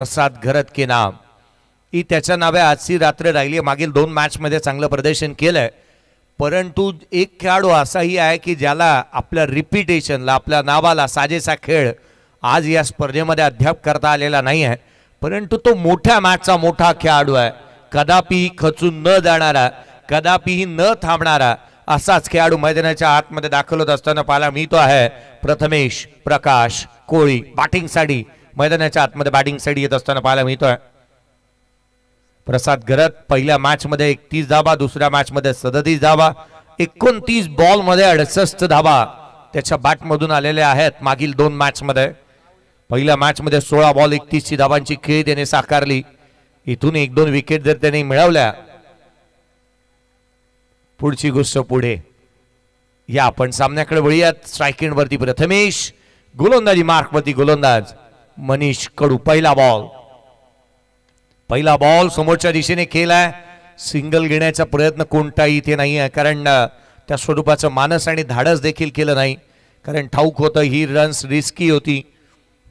प्रसाद घरत के नाम ही त्याच्या नावे आजची रात्र राहिली. मागील 2 मॅच मध्ये चांगलं प्रदर्शन केलंय, परंतु एक खेळाडू असाही आहे की ज्याला आपल्या रिपिटेशनला आपल्या नावाला साजेसा खेळ आज या स्पर्धेमध्ये अद्याप करता आलेला नाही आहे. परंतु तो मोठ्या मॅचचा मोठा खेळाडू आहे, कदापि खचून न जाणारा, कदापिही न थांबणारा असाच खेळाडू मैदानाच्या आतमध्ये दाखल होत असताना पाहायला मिळतो आहे. प्रथमेश प्रकाश कोळी बॅटिंगसाठी मैदानाच्या आतमध्ये बॅटिंगसाठी येत असताना पाहायला मिळतोय. प्रसाद घरत पहिल्या मॅच मध्ये 31 धावा, दुसऱ्या मॅच मध्ये 37 धावा, 29 बॉल मध्ये 68 धावा त्याच्या बॅट मधून आलेल्या आहेत. मागील 2 मॅच मध्ये पहिल्या मॅच मध्ये 16 बॉल 31 धावांची खेळी त्याने साकारली. इथून 1-2 विकेट जर त्याने मिळवल्या, पुढची गोष्ट पुढे. या आपण सामन्याकडे वळूयात. स्ट्राइकिंग वरती प्रथमेश, गोलंदाजी मार्क वरती गोलंदाज मनीष कडू. पहिला बॉल समोरच्या दिशेने केलाय. सिंगल घेण्याचा प्रयत्न कोणताही इथे नाही आहे, कारण त्या स्वरूपाचं मानस आणि धाडस देखील केलं नाही, कारण ठाऊक होतं ही रन्स रिस्की होती.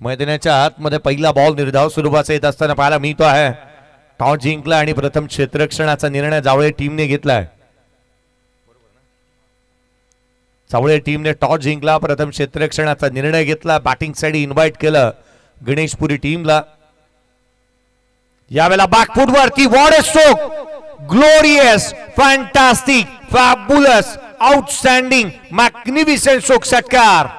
मैदानाच्या आतमध्ये पहिला बॉल निर्धाव स्वरूपाचा येत असताना पाहायला मिळतो आहे. टॉस जिंकला आणि प्रथम क्षेत्ररक्षणाचा निर्णय जावळे टीमने घेतलाय. जावळे टीमने टॉस जिंकला, प्रथम क्षेत्ररक्षणाचा निर्णय घेतला, बॅटिंगसाठी इन्व्हाइट केलं गणेशपुरी टीमला. यावेळेला बॅकफूट वरती what a stroke, glorious, fantastic, fabulous, outstanding, magnificent stroke षटकार.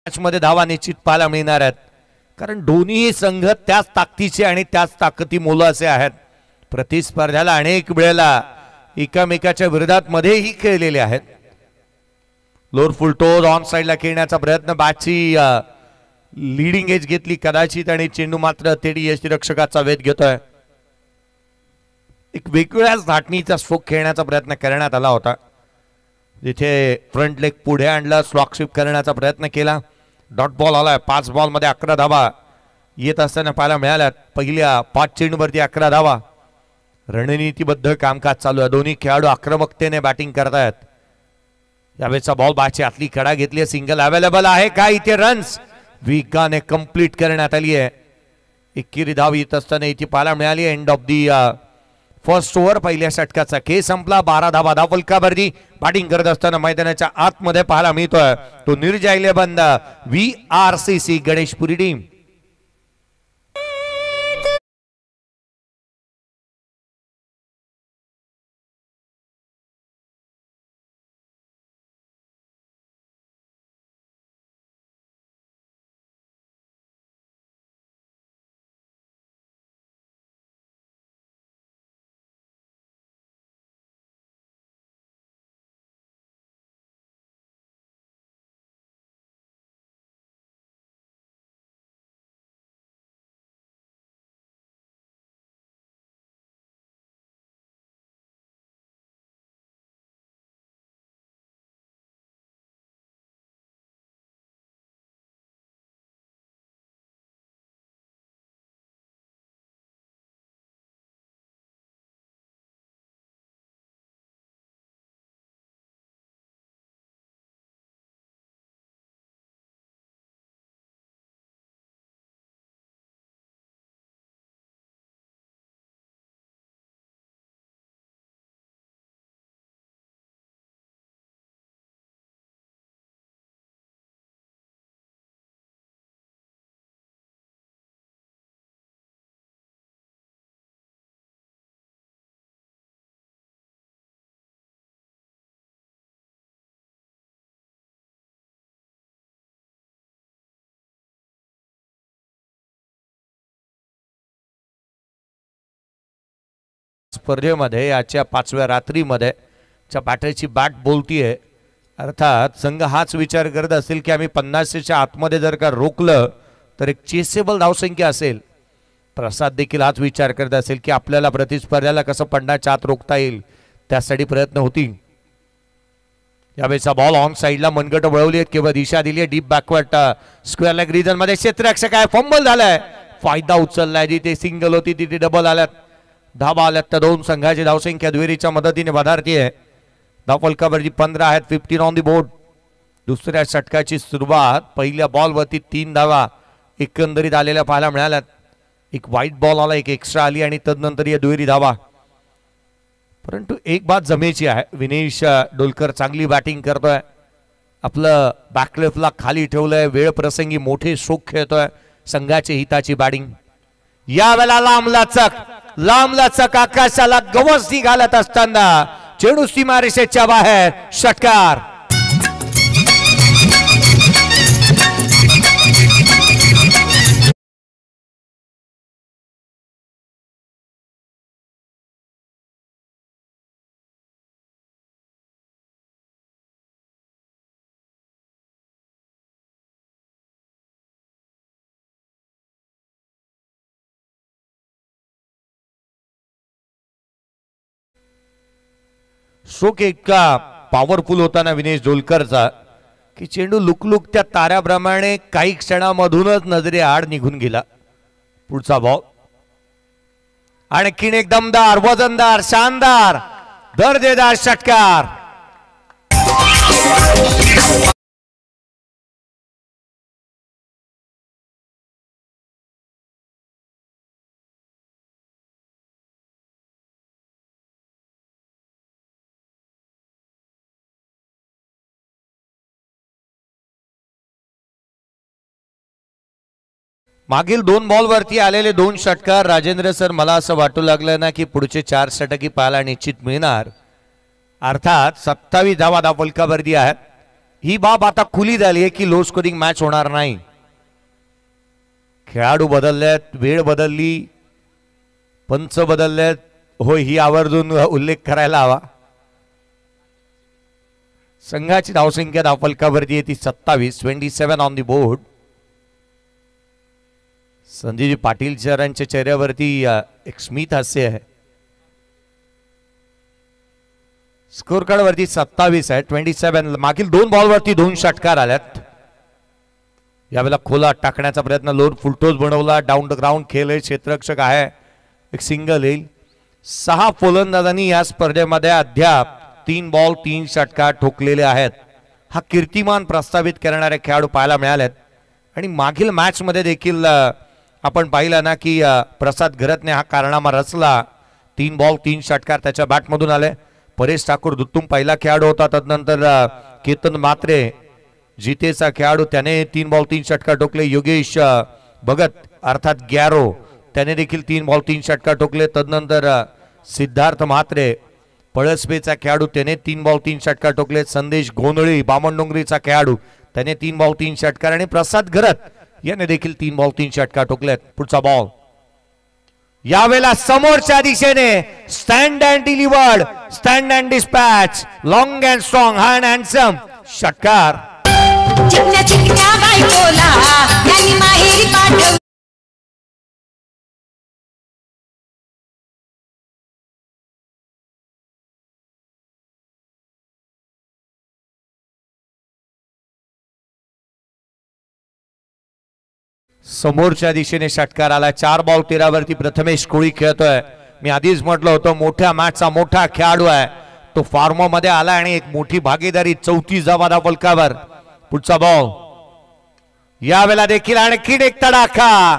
मॅच मध्ये धावा निश्चित पाहायला मिळणार आहेत, कारण दोन्ही संघ त्याच ताकदीचे आणि त्याच ताकदी मोलाचे आहेत. प्रतिस्पर्ध्याला अनेक वेळेला एकमेकाच्या विरोधात मध्येही खेळलेले आहेत. लोअर फुल टोज ऑन साइडला खेळण्याचा प्रयत्न, बॅटची लीडिंग एज घेतली कदाचित, आणि चेंडू मात्र तेडी यष्टिरक्षकाचा वेध घेतोय. एक वेगळ्याच धाटणीचा स्ट्रोक खेळण्याचा प्रयत्न करण्यात आला होता, जिथे फ्रंट लेग पुढे आणला, स्लॉक स्वीप करण्याचा प्रयत्न केला. डॉट बॉल आलाय. 5 बॉल मध्ये 11 धावा येत असताना पाहायला मिळाल्या. पहिल्या 5 चेंडूवरती 11 धावा. रणनीतीबद्ध कामकाज चालू आहे. दोन्ही खेळाडू आक्रमकतेने बॅटिंग करतायत. यावेळेचा बॉल बाची आतली कडा घेतली, सिंगल अवेलेबल आहे का? इथे रन्स वेगाने कंप्लीट करण्यात आली आहे. एकेरी धाव येत असताना इथे पाहायला मिळाली. End of the first over, पहिल्या षटकाचा खेळ संपला. 12 धावा धावफलकावरती बॅटिंग करत असताना मैदानाच्या आतमध्ये पाहायला मिळतोय तो निर्जय बंद VRCC गणेशपुरी टीम. स्पर्धेमध्ये आजच्या 5व्या रात्रीमध्ये च्या बॅटरची बॅट बोलतीये. अर्थात संघ हाच विचार करत असेल की आम्ही 50च्या आतमध्ये जर का रोखलं तर एक चेसेबल धावसंख्या असेल. प्रसाद देखील हाच विचार करत असेल की आपल्याला प्रतिस्पर्ध्याला कसं 50च्या आत रोखता येईल त्यासाठी प्रयत्न होतील. यावेळेचा बॉल ऑन साईडला मनगट वळवली आहेत किंवा दिशा दिली आहे deep backward square leg region मध्ये. क्षेत्ररक्षक आहे, फंबल झालाय, फायदा उचललाय. जिथे सिंगल होती तिथे डबल आल्यात, धाबा आल्यात. तर दोन संघाची धावसंख्या दुहेरीच्या मदतीने वधारती आहे. धावफलकावरती 15 आहेत, 15 ऑन दी बोर्ड. दुसऱ्या षटकाची सुरुवात पहिल्या बॉलवरती 3 धावा एकंदरीत आलेल्या पाहायला मिळाल्यात. एक व्हाईट बॉल आला, एक एक्स्ट्रा आली आणि तदनंतर या दुहेरी धावा. परंतु एक बात जमेची आहे, विनेश डोलकर चांगली बॅटिंग करतोय, आपलं बॅकलेफ्टला खाली ठेवलंय, वेळ प्रसंगी मोठे स्ट्रोक खेळतोय, संघाची हिताची बॅटिंग. यावेळेला लांबलचक आकाशाला गवसणी घालत असताना चेंडू सीमारेषेच्या बाहेर, षटकार. स्ट्रोक इतका पॉवरफुल होता ना विनेश डोलकरचा की चेंडू लुकलुक त्या ताऱ्याप्रमाणे काही क्षणामधूनच नजरे आड निघून गेला. पुढचा बॉल आणखीन एक दमदार, वजनदार, शानदार, दर्जेदार षटकार. मागील 2 बॉलवरती आलेले 2 षटकार राजेंद्र सर, मला असं वाटू लागलं ना की पुढचे 4 षटकी पाहायला निश्चित मिळणार. अर्थात 27 धावा धावफलकावरती आहेत. ही बाब आता खुली झाली आहे की लो स्कोरिंग मॅच होणार नाही. खेळाडू बदललेत, वेळ बदलली, पंच बदललेत. होय, ही आवर्जून उल्लेख करायला हवा. संघाची धावसंख्या धावफलकावरती आहे ती 27, 27 on the board. Sanjayji Patil सरांच्या चेहऱ्यावरती एक स्मित हास्य आहे. स्कोर कार्ड वरती 27 आहे, 27. मागील 2 बॉलवरती 2 षटकार आल्यात. यावेळेला खोला टाकण्याचा प्रयत्न, लोअर फुलटोस बनवला, डाऊन द ग्राउंड खेळ, क्षेत्ररक्षक आहे, एक सिंगल येईल. 6 फलंदाजांनी या स्पर्धेमध्ये अद्याप 3 बॉल 3 षटकार ठोकलेले आहेत. हा कीर्तिमान प्रस्तावित करणारे खेळाडू पाहायला मिळालेत. आणि मागील मॅच मध्ये देखील आपण पाहिलं ना की प्रसाद घरतने हा कारनामा रचला. 3 बॉल 3 षटकार त्याच्या बॅटमधून आले. परेश ठाकूर दुत्तुम पहिला खेळाडू होता. तदनंतर केतन मात्रे जितेचा खेळाडू, त्याने 3 बॉल 3 षटकार ठोकले. योगेश भगत अर्थात गॅरो, त्याने देखील 3 बॉल 3 षटकार ठोकले. तदनंतर सिद्धार्थ म्हात्रे पळसपेचा खेळाडू, त्याने 3 बॉल 3 षटकार ठोकले. संदेश गोंधळी बामणडोंगरीचा खेळाडू, त्याने 3 बॉल 3 षटकार. आणि प्रसाद घरत याने देखील 3 बॉल 3 षटकार ठोकलेत. पुढचा बॉल यावेळेला समोरच्या दिशेने, stand and delivered, stand and dispatch, long and strong, hand handsome, षटकार. चिकन्या चिकन्या बायकोला यांनी माहेरी पाठव. समोरच्या दिशेने षटकार आला. 4 बॉल 13 वरती प्रथमेश कोळी खेळतोय. मी आधीच म्हटलं होतं मोठ्या मॅचचा मोठा खेळाडू आहे तो. फॉर्म मध्ये आला आणि एक मोठी भागीदारी, 34 धावा धावफलकावर. पुढचा बॉल यावेळेला देखील आणखीन एक तडाखा,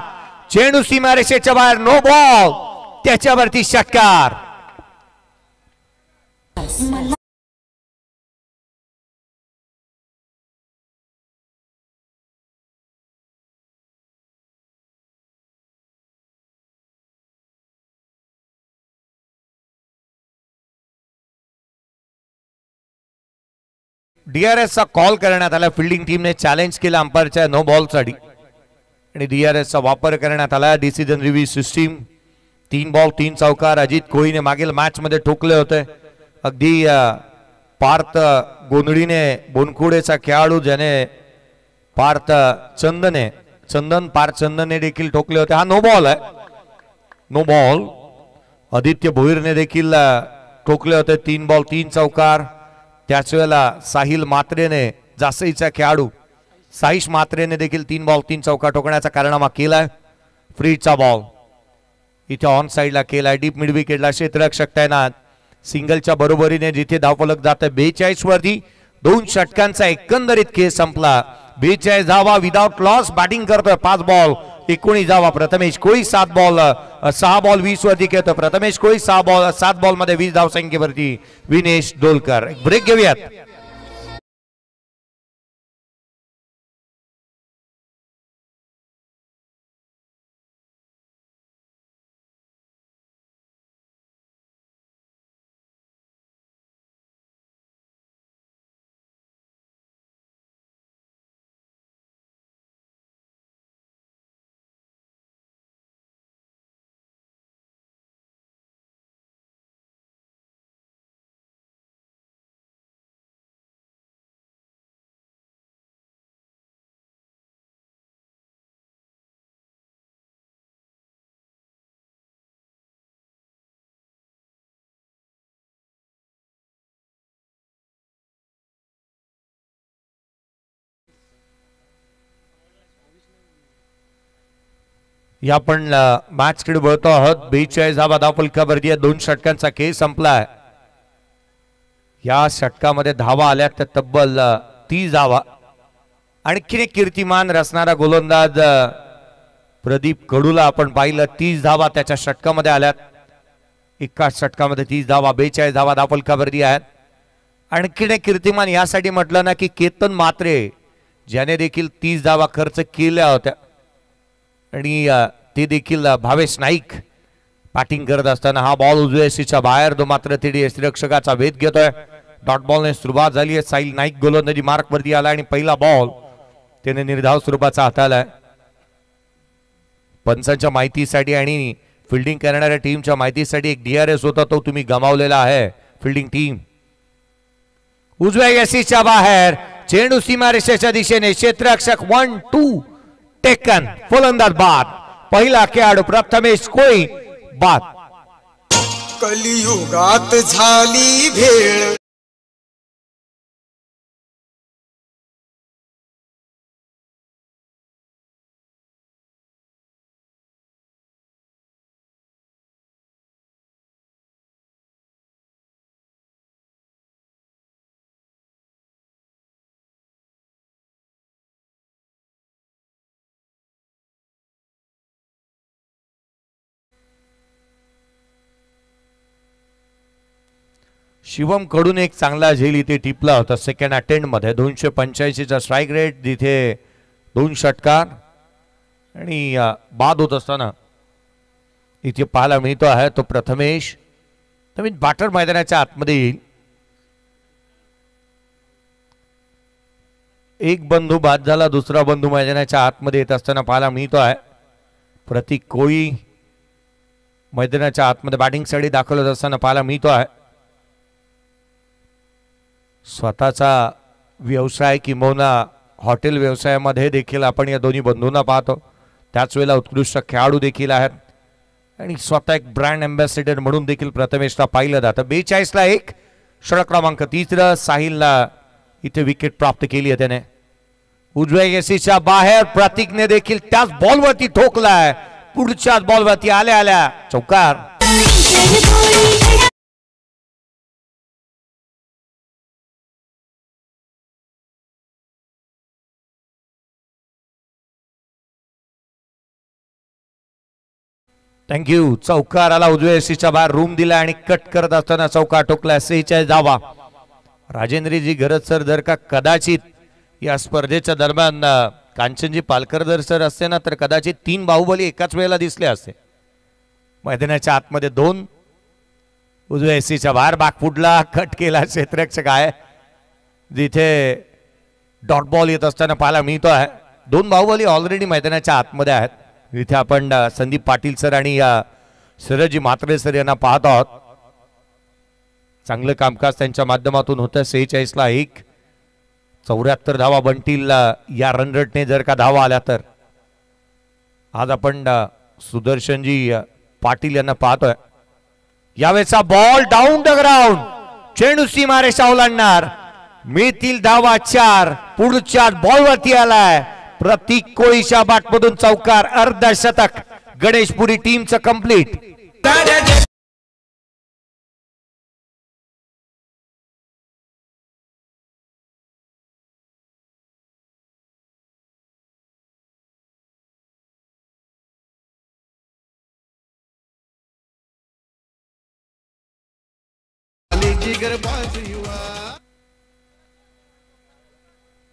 चेंडू सीमारेषेच्या बाहेर, नो बॉल, त्याच्यावरती षटकार. DRS चा कॉल करण्यात आला. फिल्डिंग टीमने चॅलेंज केला अंपायरच्या नो बॉल साठी आणि DRS चा वापर करण्यात आला. डिसिजन रिव्ह्यू सिस्टीम 3 बॉल 3 चौकार. अजित कोहलीने मागील मॅच मध्ये ठोकले होते. अगदी पार्थ गोंधळीने बोनकुडेचा खेळाडू ज्याने पार्थ चंदनने देखील ठोकले होते. हा नो बॉल आहे, नो बॉल. आदित्य भोईरने देखील ठोकले होते. 3 बॉल 3 चौकार. त्याच वेळेला साहिल मात्रेने, जासईचा खेळाडू साईश मात्रेने देखील 3 बॉल 3 चौकार ठोकण्याचा कारनामा केलाय. फ्रीचा बॉल इथे ऑन साइडला केलाय. डीप मिड विकेटला क्षेत्ररक्षक तैनात. सिंगलच्या बरोबरीने जिथे धावफलक जात 42 वरती 2 षटकांचा एकंदरीत खेळ संपला. 42 धावा विदाउट लॉस. बॅटिंग करतोय 5 बॉल 19 धावा प्रथमेश कोळी. 6 बॉल 20 वरती खेळतोय प्रथमेश कोळी. 7 बॉल मध्ये 20 धाव संख्येवरती विनेश डोलकर. ब्रेक घेऊयात. या आपण मॅच कडे वळतो आहोत. 42 धावा धावफलकावरती 2 षटकांचा खेळ संपलाय. या षटकामध्ये धावा आल्या तर तब्बल 30 धावा. आणखीन एक कीर्तिमान रचणारा गोलंदाज प्रदीप कडूला आपण पाहिलं. 30 धावा त्याच्या षटकामध्ये आल्यात. एकाच षटकामध्ये 30 धावा. 42 धावा धावफलकावरती आहेत. आणखीन एक कीर्तिमान यासाठी म्हटलं ना की केतन मात्रे ज्याने देखील 30 धावा खर्च केल्या होत्या आणि ते देखील भावेश नाईक बॅटिंग करत असताना. हा बॉल उजव्या सीच्या बाहेर तो मात्र तिथे यष्टिरक्षकाचा वेध घेतोय. डॉट बॉलने सुरुवात झाली आहे. साहिल नाईक गोलंदाजी मार्क वरती आला आणि पहिला बॉल त्याने निर्धाव स्वरूपाचा हाताळलाय. पंचांच्या माहितीसाठी आणि फिल्डिंग करणाऱ्या टीमच्या माहितीसाठी एक DRS होता तो तुम्ही गमावलेला आहे. फिल्डिंग टीम उजव्या यशीच्या बाहेर चेंडू सीमारेषेच्या दिशेने. क्षेत्ररक्षक 1-2 टेकन. फलंदाज बाद. पहिला खेळाडू प्रथमेश कोळी बाद. कलियुगात झाली भेळ. शिवम कडून एक चांगला झेल इथे टिपला होता सेकंड अटेम्प्ट मध्ये. 285चा स्ट्राइक रेट. जिथे 2 षटकार आणि बाद होत असताना इथे पाहायला मिळतो आहे तो प्रथमेश. नवीन बॅटर मैदानाच्या आतमध्ये येईल. एक बंधू बाद झाला. दुसरा बंधू मैदानाच्या आतमध्ये येत असताना पाहायला मिळतो आहे. प्रतीक कोळी मैदानाच्या आतमध्ये बॅटिंगसाठी दाखल होत असताना पाहायला मिळतो आहे. स्वतःचा व्यवसाय किंबहुना हॉटेल व्यवसायामध्ये देखील आपण या दोन्ही बंधूंना पाहतो. त्याच वेळेला उत्कृष्ट खेळाडू देखील आहेत आणि स्वतः एक ब्रँड अँबॅसेडर म्हणून देखील प्रथमेशला पाहिलं जातं. 42ला 1. षटक क्रमांक 3. साहिलला इथे विकेट प्राप्त केली आहे त्याने. उजव्या यशीच्या बाहेर प्रतीकने देखील त्याच बॉलवरती ठोकलाय. पुढच्याच बॉलवरती आल्या चौकार. थँक्यू. चौकार आला उजव्या यशीच्या बाहेर. रूम दिला आणि कट करत असताना चौकार ठोकला. 46 धावा. राजेंद्रजी गरज सर जर का कदाचित या स्पर्धेच्या दरम्यान कांचनजी पालकर जर सर असते ना तर कदाचित 3 बाहुबली एकाच वेळेला दिसले असते. मैदानाच्या आतमध्ये 2. उजव्या यशीच्या बाहेर बाग फुटला. कट केला. क्षेत्ररक्षक आहे जिथे डॉट बॉल येत असताना पाहायला मिळतो आहे. 2 बाहुबली ऑलरेडी मैदानाच्या आतमध्ये आहेत. इथे आपण संदीप पाटील सर आणि सरजी म्हात्रे सर यांना पाहत आहोत. चांगलं कामकाज त्यांच्या माध्यमातून होतं. 46 ला 1, 74 धावा बनतील या रन रेटने जर का धावा आल्या तर. आज आपण सुदर्शनजी पाटील यांना पाहतोय. यावेळेचा बॉल डाऊन द ग्राउंड, चेंडू सीमारेषा ओलांडणार. मिळतील धावा 4. पुढच्या बॉलवरती आलाय प्रतीक कोळीच्या बॅटमधून चौकार. अर्धशतक गणेशपुरी टीमचं कंप्लीट.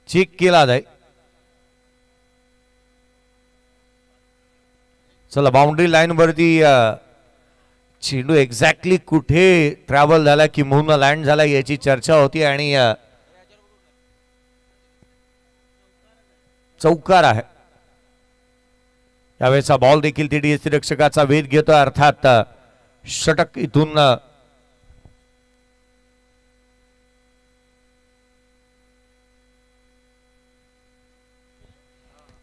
चेक केला जाय. चला बाउंड्री लाईन वरती चेंडू एक्झॅक्टली कुठे ट्रॅव्हल झाला की म्हणून लँड झाला याची चर्चा होती आणि चौकार आहे. यावेळेचा बॉल देखील TDS रक्षकाचा वेध घेतो. अर्थात षटक इथून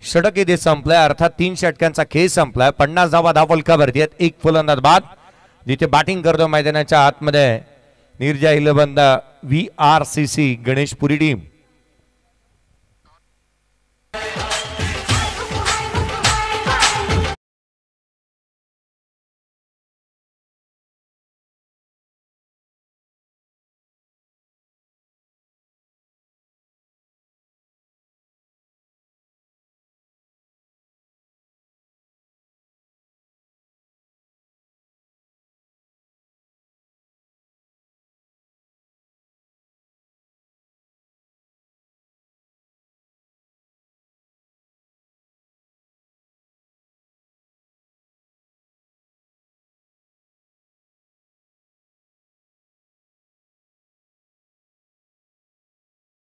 षटक इथे संपलाय. अर्थात 3 षटकांचा खेळ संपलाय. 50 धावा धावफलकावरती आहेत. 1 फलंदाज बाद. जिथे बॅटिंग करतो मैदानाच्या आतमध्ये निर्जा 11 VRCC गणेशपुरी टीम.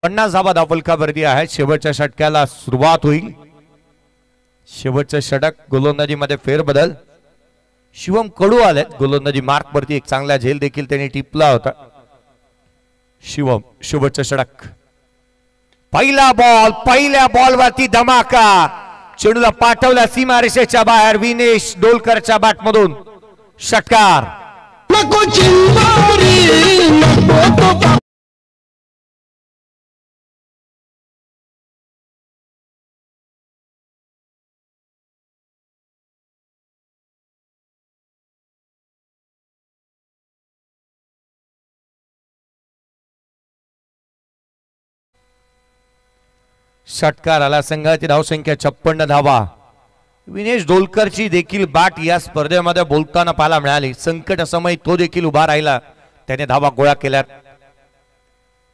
पन्नास धावा धावफलकावरती आहेत. शेवटच्या षटकाला सुरुवात होईल. शेवटचं षटक गोलंदाजीमध्ये फेरबदल. शिवम कडू आले गोलंदाजी मार्क वरती. एक चांगला झेल देखील त्यांनी टिपला होता. शिवम शेवटचं षटक. पहिला बॉल, पहिल्या बॉलवरती धमाका. चेंडूला पाठवला सीमारेषेच्या बाहेर. विनेश डोलकरच्या बॅटमधून षटकार. षटकार आला. संघाची धावसंख्या 56 धावा. विनेश डोलकरची देखील बॅट या स्पर्धेमध्ये बोलताना पाहायला मिळाली. संकट समय तो देखील उभा राहिला. त्याने धावा गोळा केल्यात.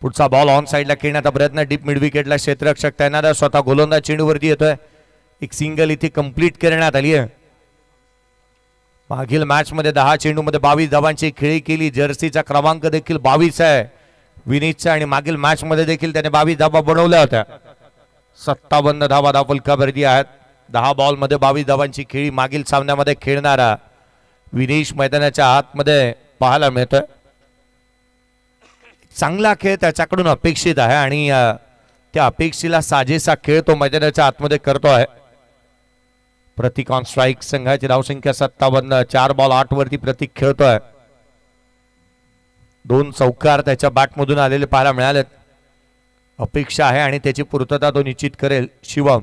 पुढचा बॉल ऑन साइडला खेळण्याचा प्रयत्न. डीप मिड विकेटला क्षेत्ररक्षक तैनात. स्वतः गोलंदाज चेंडूवरती येतोय. एक सिंगल इथे कंप्लीट करण्यात आली आहे. मागील मॅच मध्ये 10 चेंडूमध्ये 22 धावांची खेळी केली. जर्सीचा क्रमांक देखील 22 आहे विनीतचा. आणि मागील मॅच मध्ये देखील त्याने 22 धावा बनवल्या होत्या. 57 धावा धावफलकावरती आहेत. 10 बॉल मध्ये 22 धावांची खेळी मागील सामन्यामध्ये खेळणारा विनेश मैदानाच्या आतमध्ये पाहायला मिळतोय. चांगला खेळ त्याच्याकडून अपेक्षित आहे आणि त्या अपेक्षेला साजेसा खेळ तो मैदानाच्या आतमध्ये करतो आहे. प्रतीक ऑन स्ट्राईक. संघाची धावसंख्या 57. 4 बॉल 8 वरती प्रतीक खेळतोय. 2 चौकार त्याच्या बॅटमधून आलेले पाहायला मिळालेत. अपेक्षा आहे आणि त्याची पूर्तता तो निश्चित करेल. शिवम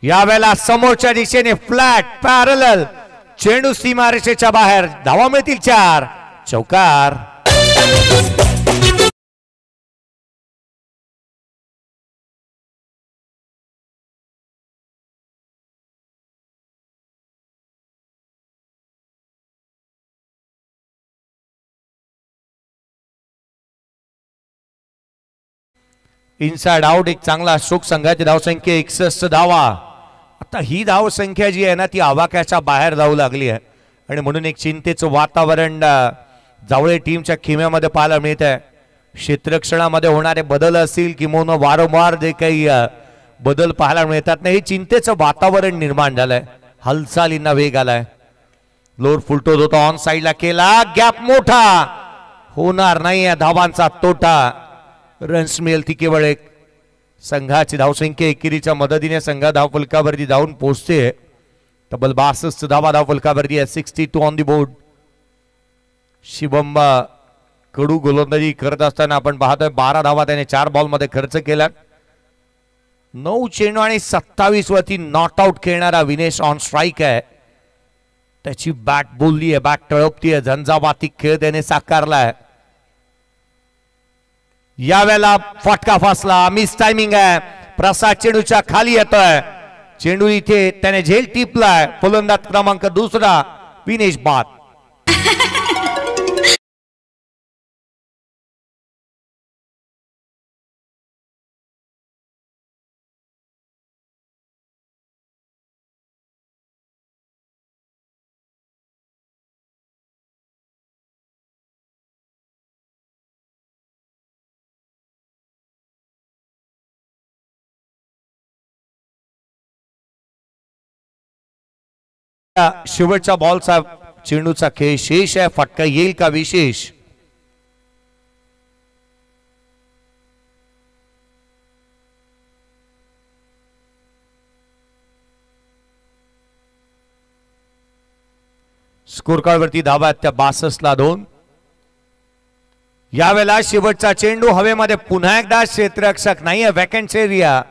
यावेळेला समोरच्या दिशेने फ्लॅट पॅरलल. चेंडू सीमारेषेच्या बाहेर. धावा मिळतील 4. चौकार. Inside out. एक चांगला स्ट्रोक. संघाची धावसंख्या 61 धावा. आता ही धावसंख्या जी आहे ना ती आवाक्याच्या बाहेर जाऊ लागली आहे आणि म्हणून एक चिंतेचं वातावरण जावळे टीमच्या खिम्यामध्ये पाहायला मिळत आहे. क्षेत्ररक्षणामध्ये होणारे बदल असतील किंवा वारंवार जे काही बदल पाहायला मिळतात ना, हे चिंतेचं वातावरण निर्माण झालंय. हालचालींना वेग आलाय. लोअर फुलटोज होता ऑन साइडला केला गॅप मोठा होणार नाही धावांचा तोटा रन्स मिळेल ती केवळ एक संघाची धावसंख्या एकेरीच्या मदतीने संघ धाव फलकावरती धावून पोहोचते तब्बल 62 धावा धाव फलकावरती आहे 62 ऑन दी बोर्ड शिवम कडू गोलंदाजी करत असताना आपण पाहतोय 12 धावा त्याने 4 बॉल मध्ये खर्च केला 9 चेंडू आणि 27 वरती नॉट आउट खेळणारा विनेश ऑन स्ट्राईक आहे त्याची बॅट बोलली आहे बॅट तळपतीये झंझावाती खेळ त्याने साकारलाय यावेळेला फटका फासला मिस टायमिंग आहे प्रसाद चेंडूच्या खाली येतोय चेंडू इथे त्याने झेल टिपलाय फलंदाज क्रमांक 2 विनेश बाद शेवटच्या बॉलचा चेंडूचा खेळ शेष आहे फटका येईल का विशेष स्कोर कार्ड वरती धावा त्या 62 ला 2 यावेळेला शेवटचा चेंडू हवेमध्ये पुन्हा एकदा क्षेत्ररक्षक नाहीये वॅकंट एरिया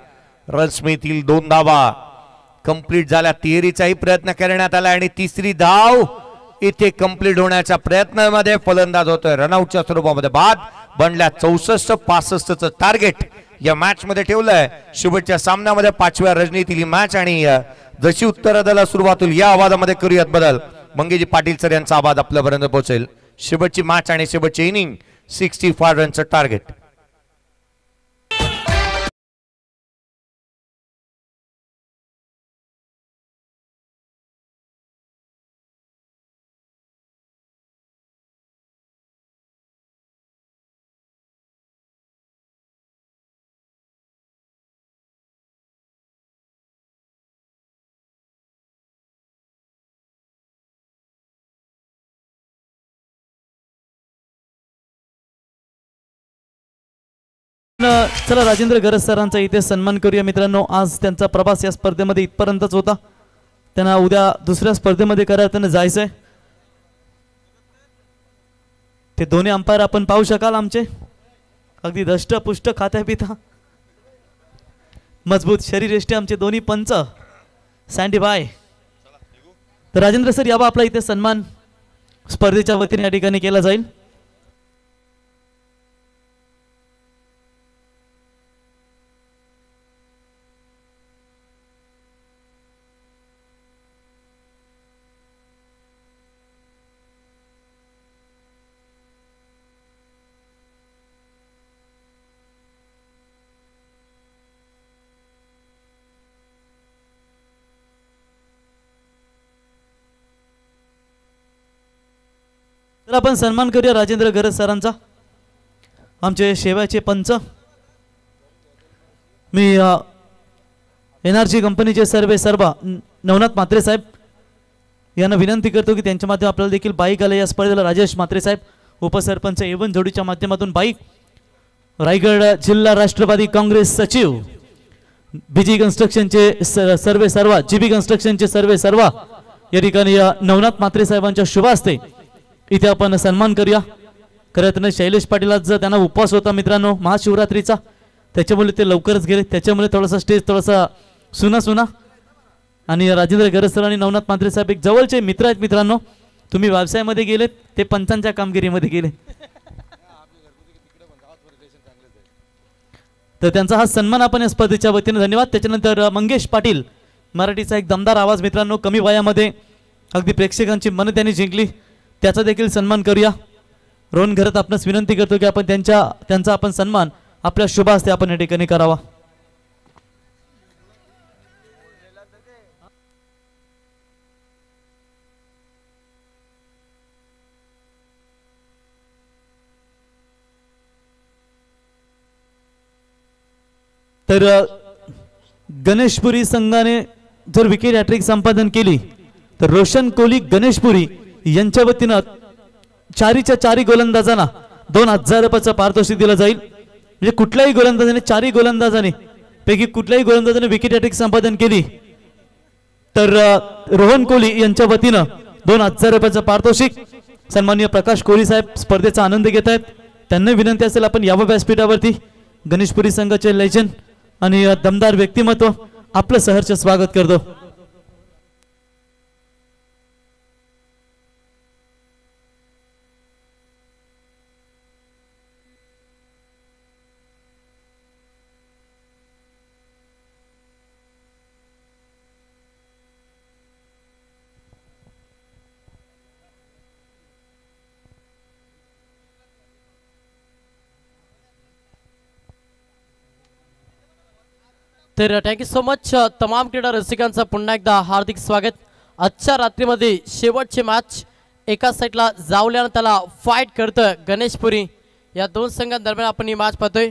रन्स मिळतील 2 धावा कंप्लीट झाला तिहेरीचाही प्रयत्न करण्यात आला आणि तिसरी धाव इथे कंप्लीट होण्याच्या प्रयत्नामध्ये फलंदाज होतोय रनआउटच्या स्वरूपामध्ये बाद बनल्या 64-65 चं टार्गेट या मॅच मध्ये ठेवलंय शेवटच्या सामन्यामध्ये 5व्या रणनीतीतील मॅच आणि जशी उत्तर द्यायला सुरुवात होईल या आवाजामध्ये करूयात बदल मंगेजी पाटील सर यांचा आवाज आपल्यापर्यंत पोहोचेल शेवटची मॅच आणि शेवटची इनिंग 65 रनचं टार्गेट चला राजेंद्र गरज सरांचा इथे सन्मान करूया मित्रांनो आज त्यांचा प्रवास या स्पर्धेमध्ये इथपर्यंतच होता त्यांना उद्या दुसऱ्या स्पर्धेमध्ये करायला जायचंय ते दोन्ही अंपायर आपण पाहू शकाल आमचे अगदी दष्टपुष्ट खात्या पिता मजबूत शरीरयष्टी आमचे दोन्ही पंच सँडी बाय तर राजेंद्र सर यावा आपला इथे सन्मान स्पर्धेच्या वतीने या ठिकाणी केला जाईल तर आपण सन्मान करूया राजेंद्र गरज सरांचा आमचे शेवाचे पंच मी NRG कंपनीचे सर्व नवनाथ म्हात्रे साहेब यांना विनंती करतो की त्यांच्या माध्यमातून आपल्याला देखील बाईक आले या स्पर्धेला राजेश म्हात्रे साहेब उपसरपंच एवन जोडीच्या माध्यमातून बाईक रायगड जिल्हा राष्ट्रवादी काँग्रेस सचिव बीजी कन्स्ट्रक्शनचे सर्व जीबी कन्स्ट्रक्शनचे सर्व या ठिकाणी नवनाथ म्हात्रे साहेबांच्या शुभ हस्ते इथे आपण सन्मान करूया खरं तर शैलेश पाटील आज त्यांना उपवास होता मित्रांनो महाशिवरात्रीचा त्याच्यामुळे ते लवकरच गेले त्याच्यामुळे थोडासा स्टेज थोडासा सुना आणि राजेंद्र गरज सर आणि नवनाथ म्हात्रे साहेब एक जवळचे मित्र आहेत मित्रांनो तुम्ही व्यवसायामध्ये गेलेत ते पंचांच्या कामगिरीमध्ये गेले तर त्यांचा हा सन्मान आपण या स्पर्धेच्या वतीने धन्यवाद त्याच्यानंतर मंगेश पाटील मराठीचा एक दमदार आवाज मित्रांनो कमी वयामध्ये अगदी प्रेक्षकांची मन त्यांनी जिंकली त्याचा देखील सन्मान करूया रोहन घरत आपणास विनंती करतो की आपण त्यांचा आपण सन्मान आपल्या शुभ हस्ते आपण या ठिकाणी करावा तर गणेशपुरी संघाने जर विकेट हॅट्रिक संपादन केली तर रोशन कोहली गणेशपुरी यांच्या वतीनं चारीच्या चारी गोलंदाजांना 2000 रुपयाचं पारितोषिक दिलं जाईल. म्हणजे कुठल्याही गोलंदाजाने चारही गोलंदाजाने पैकी कुठल्याही गोलंदाजाने विकेट हॅट्रिक संपादन केली तर रोहन कोहली यांच्या वतीनं 2000 रुपयाचं पारितोषिक. सन्माननीय प्रकाश कोहली साहेब स्पर्धेचा आनंद घेत आहेत. त्यांना विनंती असेल आपण यावं व्यासपीठावरती. गणेशपुरी संघाचे लेजंड आणि दमदार व्यक्तिमत्व आपलं सहर्ष स्वागत करतो. तर थँक्यू सो मच तमाम क्रीडा रसिकांचं पुन्हा एकदा हार्दिक स्वागत. आजच्या रात्रीमध्ये शेवटची मॅच एका साईडला जावल्यानं त्याला फाईट करतं गणेशपुरी. या दोन संघांदरम्यान आपण ही मॅच पाहतोय.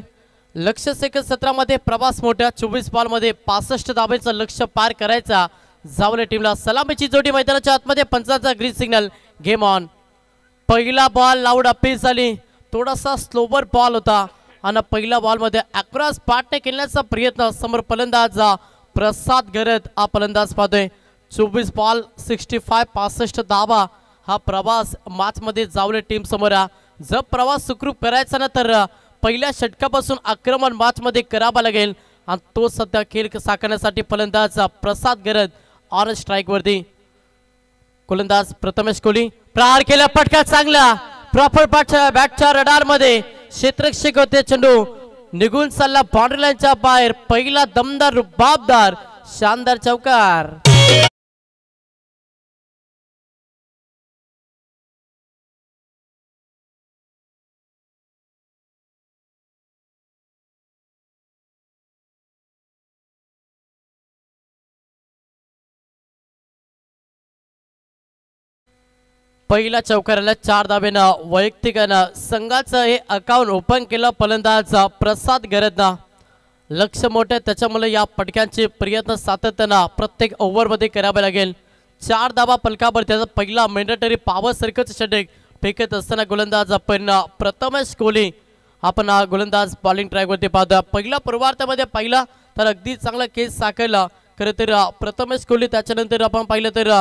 लक्ष्य सेकंद 17 मध्ये प्रवास मोठ्या 24 बॉलमध्ये 65 धाब्याचं लक्ष्य पार करायचा जावले टीमला. सलामीची जोडी मैदानाच्या आतमध्ये पंचाचा ग्रीन सिग्नल. Game on. पहिला बॉल लाऊड अपील झाली. थोडासा स्लोवर बॉल होता आणि पहिल्या बॉलमध्ये अक्रॉस पाठने खेळण्याचा प्रयत्न. समोर फलंदाज प्रसाद गरत हा फलंदाज पाहतोय. 24 बॉल 65 धाबा हा प्रवास मॅच मध्ये जावले टीम समोर. जर प्रवास सुखरूप करायचा ना तर पहिल्या षटकापासून आक्रमण मॅच मध्ये करावा लागेल आणि तो सध्या खेळ साकारण्यासाठी फलंदाज प्रसाद गरत ऑन स्ट्राईक वरती. गोलंदाज प्रथमेश कोहली प्रहार केला. पटका चांगला प्रॉपर बॅटच्या रडार मध्ये क्षेत्ररक्षक होते. चेंडू निघून चालला बाउंड्री लाईनच्या बाहेर. पहिला दमदार रुबाबदार शानदार चौकार. पहिल्या चौकाराला 4 धाब्यानं वैयक्तिकानं संघाचं हे अकाउंट ओपन केलं फलंदाज प्रसाद गरदनं. लक्ष मोठं त्याच्यामुळे या पटक्यांचे प्रयत्न सातत्यानं प्रत्येक ओव्हरमध्ये करावे लागेल. 4 धाबा पलकावर त्याचा पहिला मॅन्डेटरी पॉवर सर्कलचं षटक फेकत असताना गोलंदाज आपण प्रथमेश कोहली आपण गोलंदाज बॉलिंग ट्रॅकवरती पाहतो. पहिल्या पूर्वार्धामध्ये पाहिला तर अगदी चांगला केस साकारला खरं तर प्रथमेश कोहली. त्याच्यानंतर आपण पाहिलं तर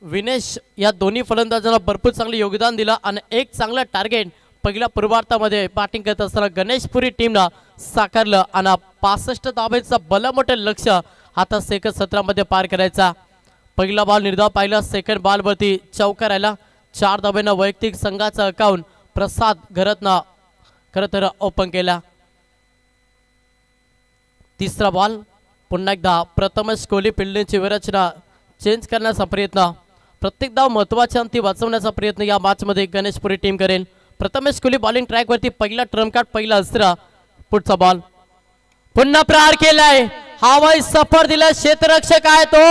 विनेश या दोन्ही फलंदाजांना भरपूर चांगले योगदान दिलं आणि एक चांगलं टार्गेट पहिल्या पूर्वार्धामध्ये बॅटिंग करत असताना गणेशपुरी टीमला साकारलं आणि 65 धाब्याचं बलमोठं लक्ष आता सेकंद 17 मध्ये पार करायचा. पहिला बॉल निर्धाव पाहिला. सेकंड बॉलवरती चौकार राहिला. 4 धाब्यानं वैयक्तिक संघाचं अकाउंट प्रसाद गरतनं खरं तर ओपन केला. तिसरा बॉल पुन्हा एकदा प्रथमेश कोहली फिल्डिंगची विरचना चेंज करण्याचा प्रयत्न. प्रत्येक धाव महत्वाच्या अंती वाचवण्याचा प्रयत्न या मॅचमध्ये गणेशपुरी टीम करेल. प्रथमेश कोहली बॉलिंग ट्रॅकवरती पहिला ट्रम्प कार्ड पहिला अस्त्र. पुढचा बॉल पुन्हा प्रहार केलाय. हवाई सफर दिला. क्षेत्ररक्षक आहे तो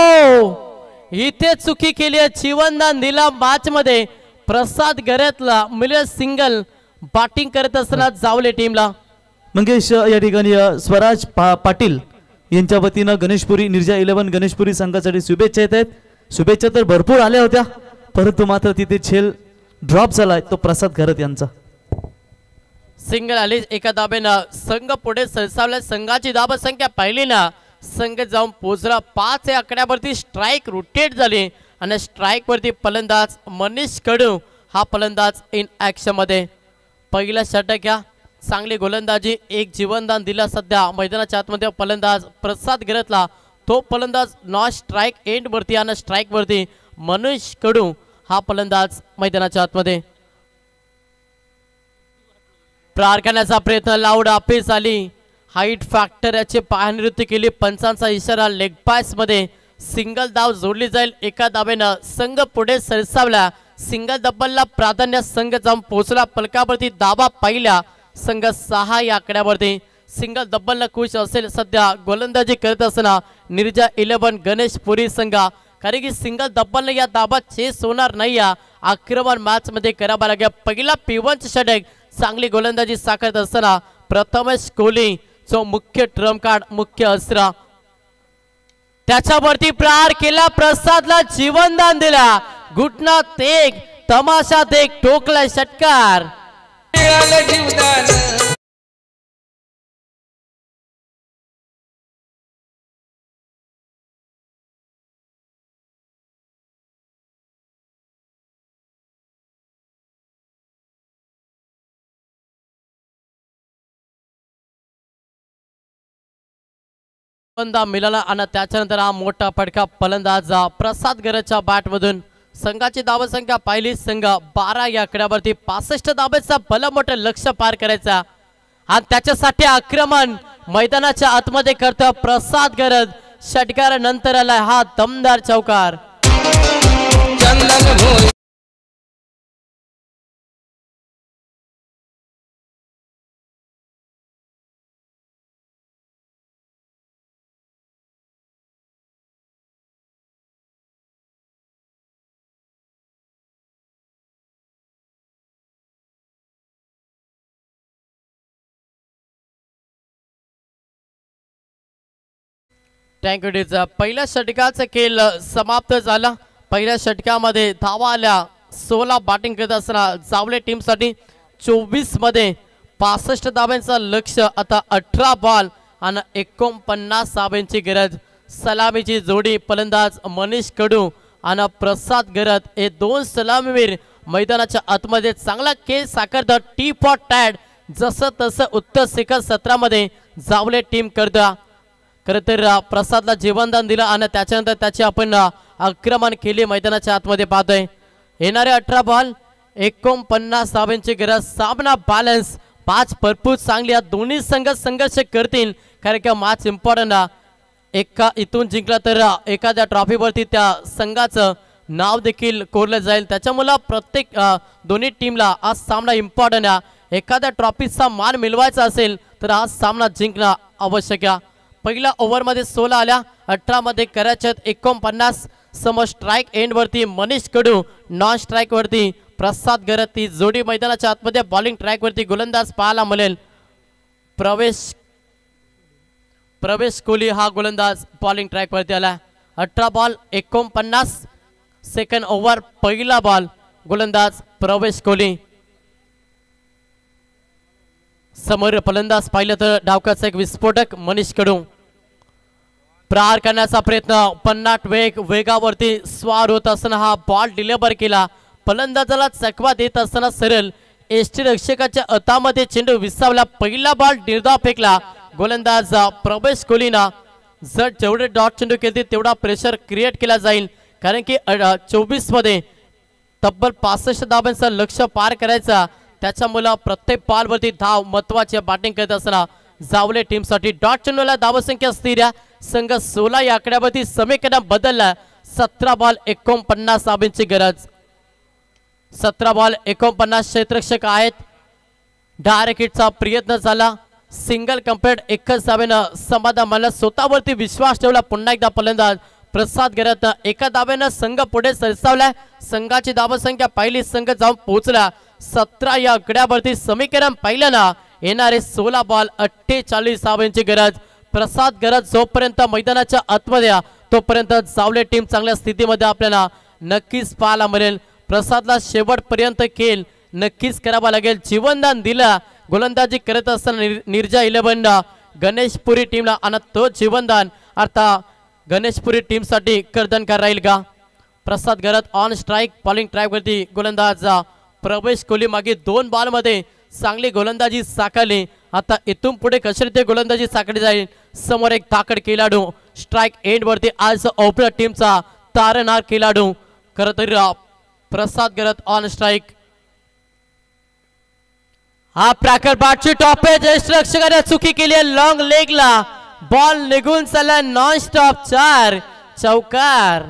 इथे चुकी केली आहे. जीवनदान दिला मॅच मध्ये प्रसाद गरतला. मिले सिंगल बॅटिंग करत असताना जावले टीमला. मंगेश या ठिकाणी स्वराज पाटील यांच्या वतीनं गणेशपुरी निर्जा 11 गणेशपुरी संघासाठी शुभेच्छा येत आहेत. शुभेच्छा तर भरपूर आल्या होत्या परंतु मात्र तिथे झेल ड्रॉप झालाय तो प्रसाद गरत यांचा. सिंगल आली. एका धाब्यानं संघ पुढे सरसावला. संघाची धाब संख्या पाहिली ना संघ जाऊन पोहोचला 5 या आकड्यावरती. स्ट्राईक रोटेट झाली आणि स्ट्राईक वरती फलंदाज मनीष कडू हा फलंदाज इन ऍक्शन मध्ये. पहिला षटक या चांगली गोलंदाजी. एक जीवनदान दिला सध्या मैदानाच्या आतमध्ये फलंदाज प्रसाद गरतला. तो फलंदाज नॉन स्ट्राईक एंड वरती आणि स्ट्राईक वरती मनीष कडू हा फलंदाज मैदानाच्या आतमध्ये. प्रहार करण्याचा प्रयत्न. लाऊड अपील आली. हाईट फॅक्टर याची पाहणीवृत्ती केली. पंचांचा इशारा. लेग पास मध्ये सिंगल धाव जोडली जाईल. एका धाब्यानं संघ पुढे सरसावला. सिंगल डबलला प्राधान्य. संघ जाऊन पोहोचला पलकावरती. धाबा पहिल्या. संघ 6 या आकड्यावरती. सिंगल डबलला खुश असेल सध्या गोलंदाजी करत असताना निर्जा 11 गणेशपुरी संघ. कारण की सिंगल डबलने या धाबा चेस होणार नाही. या आक्रमण मॅच मध्ये करावा लागेल. पहिला P1 षटक चांगली गोलंदाजी साकारत असताना प्रथमेश कोहली जो मुख्य ट्रम्प कार्ड मुख्य अस्त्र. त्याच्यावरती प्रहार केला, प्रसादला जीवनदान दिला, घुटना तेग तमाशा देख टोकला षटकार. मिळालं जीवदान जीवनदान मिळाला आणि त्याच्यानंतर हा मोठा फटका फलंदाज प्रसाद गरजच्या बॅट मधून. संघाची धावसंख्या पाहिली, संघ 12 या आकड्यावरती 65 धाब्याचा भलं मोठं लक्ष पार करायचा आणि त्याच्यासाठी आक्रमण मैदानाच्या आतमध्ये करतो प्रसाद गरज. षटकार नंतर आलाय हा दमदार चौकार. चंदन भोई थँक्यू डीज. पहिल्या षटकाचा खेळ समाप्त झाला. पहिल्या षटकामध्ये धावा आल्या 16 बॅटिंग करत असताना जावले टीमसाठी 24 मध्ये 65 धाब्यांचं लक्ष. आता 18 बॉल आणि 49 धाब्यांची गरज. सलामीची जोडी फलंदाज मनीष कडू आणि प्रसाद गरज हे दोन सलामीवीर मैदानाच्या आतमध्ये चांगला खेळ साकारतात. टी फॉर टॅड जसं तसं उत्तर शिखर सत्रामध्ये जावले टीम करता. खरं तर प्रसादला जीवनदान दिलं आणि त्याच्यानंतर त्याची आपण आक्रमण केली मैदानाच्या आतमध्ये पाहतोय. येणारे 18 बॉल 49 धाब्यांची गरज. सामना बॅलन्स 5 भरपूर चांगली. दोन्ही संघ संघर्ष करतील कारण की मॅच इम्पॉर्टंट. एका इथून जिंकला तर एखाद्या ट्रॉफीवरती त्या संघाचं नाव देखील कोरलं जाईल. त्याच्यामुळे प्रत्येक दोन्ही टीमला हा सामना इम्पॉर्टंट आहे. एखाद्या ट्रॉफीचा मान मिळवायचा असेल तर हा सामना जिंकणं आवश्यक आहे. पहिल्या ओव्हरमध्ये 16 आल्या, 18 मध्ये करायच्यात 49. समोर स्ट्राईक एंडवरती मनीष कडू, नॉन स्ट्राईकवरती प्रसाद गरज. ती जोडी मैदानाच्या आतमध्ये बॉलिंग ट्रॅकवरती गोलंदाज पाहायला मिळेल. प्रवेश कोहली हा गोलंदाज बॉलिंग ट्रॅकवरती आला. 18 बॉल 49. सेकंड ओव्हर पहिला बॉल गोलंदाज प्रवेश कोहली. समोर फलंदाज पाहिलं तर डावकाचा एक विस्फोटक मनीष कडू. प्रहार करण्याचा प्रयत्न 50 वेगावरती स्वार होत असताना हा बॉल डिलिव्हर केला. फलंदाजाला चकवा देत असताना सरळ एसटी रक्षकाच्या अतामध्ये चेंडू विसावला. पहिला बॉल निर्धाव फेकला गोलंदाज प्रवेश कोहलीना. जर जेवढे डॉट चेंडू केले तेवढा प्रेशर क्रिएट केला जाईल कारण की 24 मध्ये तब्बल 65 धाब्यांचं लक्ष पार करायचा. त्याच्यामुळे प्रत्येक बॉलवरती धाव महत्वाची बॅटिंग करत असताना जावले टीमसाठी डॉट चेंडूला धावसंख्या स्थिर आहे. संघ 16 या आकड्यावरती समीकरण बदलला. 17 बॉल 49 धाब्यांची गरज. 17 बॉल 49 क्षेत्ररक्षक आहेत. डायरेक्ट हिटचा प्रयत्न झाला. सिंगल कंप्लीट एकच धाब्यानं समाधान मानला. स्वतःवरती विश्वास ठेवला पुन्हा एकदा फलंदाज प्रसाद गरज. एका धाब्यानं संघ पुढे सरसावलाय. संघाची धावसंख्या पहिली संघ जाऊन पोहोचला 17 या आकड्यावरती. समीकरण पाहिलं ना येणारे 16 बॉल 48 धाब्यांची गरज. प्रसाद गरज जोपर्यंत मैदानाच्या आतमध्ये तोपर्यंत जावले टीम चांगल्या स्थितीमध्ये आपल्याला नक्कीच पाहायला मिळेल. प्रसादला शेवटपर्यंत खेळ नक्कीच करावा लागेल. जीवनदान दिला गोलंदाजी करत असताना निर्जा 11 गणेशपुरी टीमला आणि तो जीवनदान अर्थात गणेशपुरी टीमसाठी कर्दनकार राहील का. प्रसाद गरज ऑन स्ट्राईक बॉलिंग ट्रॅकवरती गोलंदाज प्रवेश कोहली मागे 2 बॉलमध्ये चांगली गोलंदाजी साकारली. आता इथून पुढे कशी रीते गोलंदाजी साकारली जाईल. समोर एक ताकद खेळाडू स्ट्राईक एंडवरती आज ओपनर टीमचा तारणहार खेळाडू. खरं तर प्रसाद गरज ऑन स्ट्राईक. हा प्रॅकर बॅटची टॉप आहे. ज्येष्ठ रक्षकाने चुकी केली आहे. लॉंग लेगला बॉल निघून चालला. नॉन स्टॉप 4 चौकार.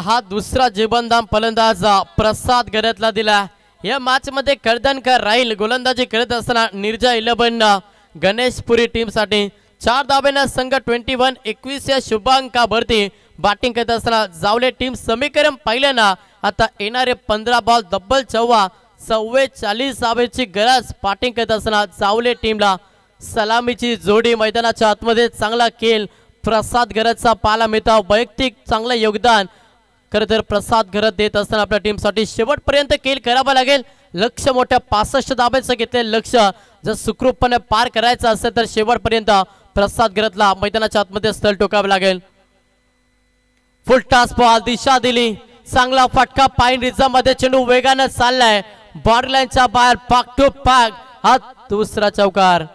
हा दुसरा जीवनदान फलंदाज प्रसाद गरजला दिला. या मॅच मध्ये कर्दनकर राहील. गोलंदाजी करत असताना निर्जा 11 गणेशपुरी टीमसाठी 4 धाब्याने संघ 21 या शुभांकावरती बॅटिंग करत असताना जावले टीम समीकरण पाहिल्याना आता येणारे 15 बॉल डबल 44 धाब्याची गरज बॅटिंग करत असताना जावले टीमला सलामीची जोडी मैदानाच्या आतमध्ये चांगला खेळ प्रसाद घरतचा पाला मिळतो वैयक्तिक चांगलं योगदान खरं तर प्रसाद घरत देत असताना आपल्या टीमसाठी शेवटपर्यंत खेळ करावा लागेल लक्ष मोठ्या 65 धाब्याचं घेतलेलं लक्ष जर सुखरूपपणे पार करायचं असेल तर शेवटपर्यंत प्रसाद घरतला मैदानाच्या आतमध्ये स्थळ टोकावं लागेल फुल टॉस बॉल दिशा दिली चांगला फटका पाईन रिझममध्ये चेंडू वेगाने चाललाय बॉर्डर लाईनच्या बाहेर पाक टू पाक हा दुसरा चौकार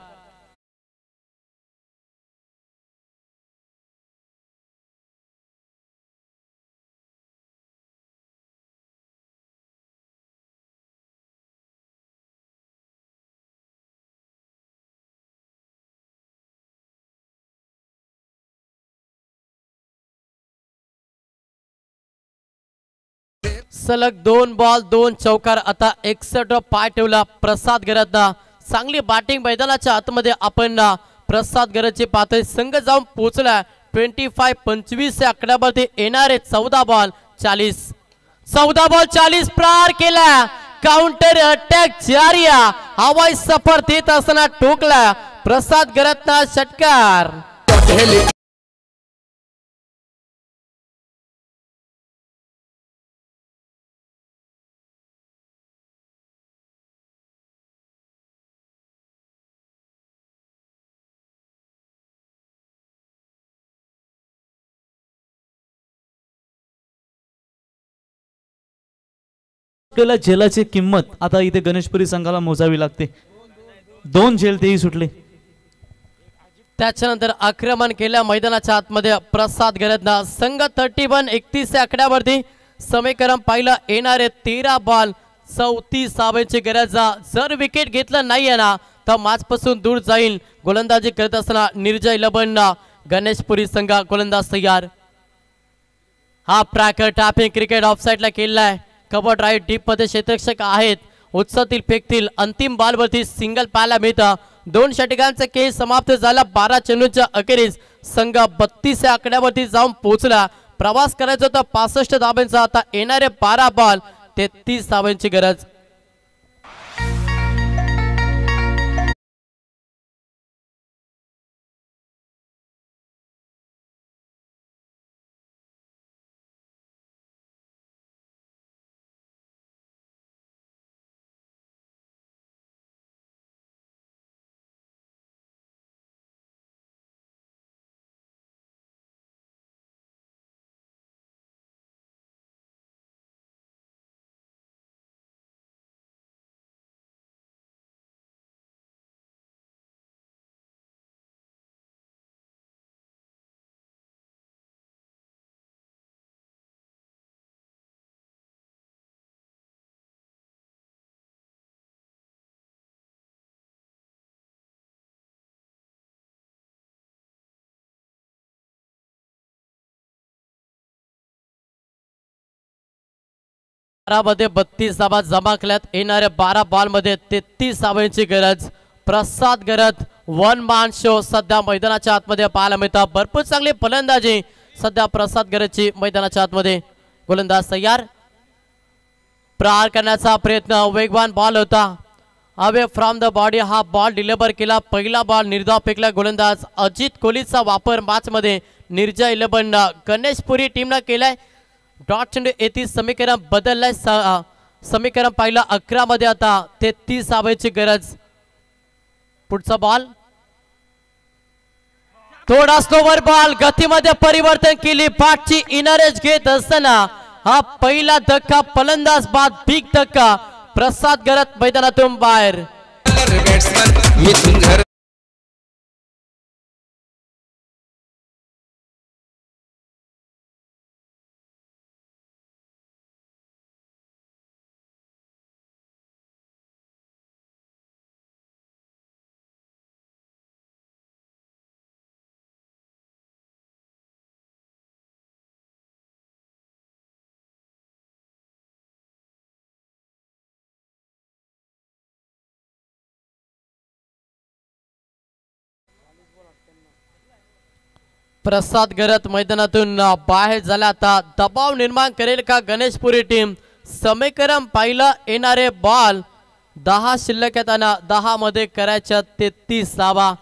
सलग 2 बॉल 2 चौकार आता 61 पाय ठेवला प्रसाद घरतनं चांगली बॅटिंग मैदानाच्या आतमध्ये आपण प्रसाद घरतची पातळी संघ जाऊन पोहोचला 25 या आकड्यावरती येणारे 14 बॉल 40 प्रार केला काउंटर अटॅक जारी हवाई सफर देत असताना ठोकला प्रसाद घरतनं षटकार आपल्याला झेलाची किंमत आता इथे गणेशपुरी संघाला मोजावी लागते 2 झेल तेही सुटले त्याच्यानंतर आक्रमण केल्या मैदानाच्या आतमध्ये प्रसाद घरतनं संघ 31 या आकड्यावरती समीकरण पाहिलं येणारे 13 बॉल 34 धाब्यांची गरज जर विकेट घेतलं नाहीये ना तर मॅच पासून दूर जाईल गोलंदाजी करत असताना निर्जय लबन गणेशपुरी संघ गोलंदाज तयार हा प्राकर टॅपिंग क्रिकेट ऑफसाईडला केलाय कव्हर ड्राईव्ह डीप मध्ये क्षेत्ररक्षक आहेत उत्सवतील फेकतील अंतिम बॉलवरती सिंगल पाहायला मिळतं 2 षटकांचा खेळ समाप्त झाला 12 चेंडूच्या अखेरीस संघ 32 या आकड्यावरती जाऊन पोहोचला प्रवास करायचा होता 65 धाब्यांचा आता येणारे 12 बॉल 33 धाब्यांची गरज मध्ये 32 धाबा जमा केल्यात येणाऱ्या 12 बॉल मध्ये 33 धाबांची गरज प्रसाद घरत 1 man शो सध्या मैदानाच्या आतमध्ये पाहायला मिळतात भरपूर चांगली फलंदाजी सध्या प्रसाद घरतची मैदानाच्या आतमध्ये गोलंदाज तयार प्रहार करण्याचा प्रयत्न वेगवान बॉल होता अवे फ्रॉम द बॉडी हा बॉल डिलिव्हर केला पहिला बॉल निर्धाव फेकला गोलंदाज अजित कोहलीचा वापर मॅच मध्ये निर्जय 11 गणेशपुरी टीमनं केलाय डॉट चेंडू येथे समीकरण बदललाय समीकरण पाहिलं 11 मध्ये आता 33 धाबांची गरज पुढचा बॉल थोडा स्लोवर बॉल गतीमध्ये परिवर्तन केली पाठची इनरेज घेत असताना हा पहिला धक्का फलंदाज बाद बिग धक्का प्रसाद घरत मैदानातून बाहेर बॅट्समन येथून घर प्रसाद गरत मैदानातून बाहेर झाला. आता दबाव निर्माण करेल का गणेशपुरी टीम? समीकरण पाहिलं, येणारे बॉल 10 शिल्लक येताना 10 मध्ये करायच्या 33 धावा.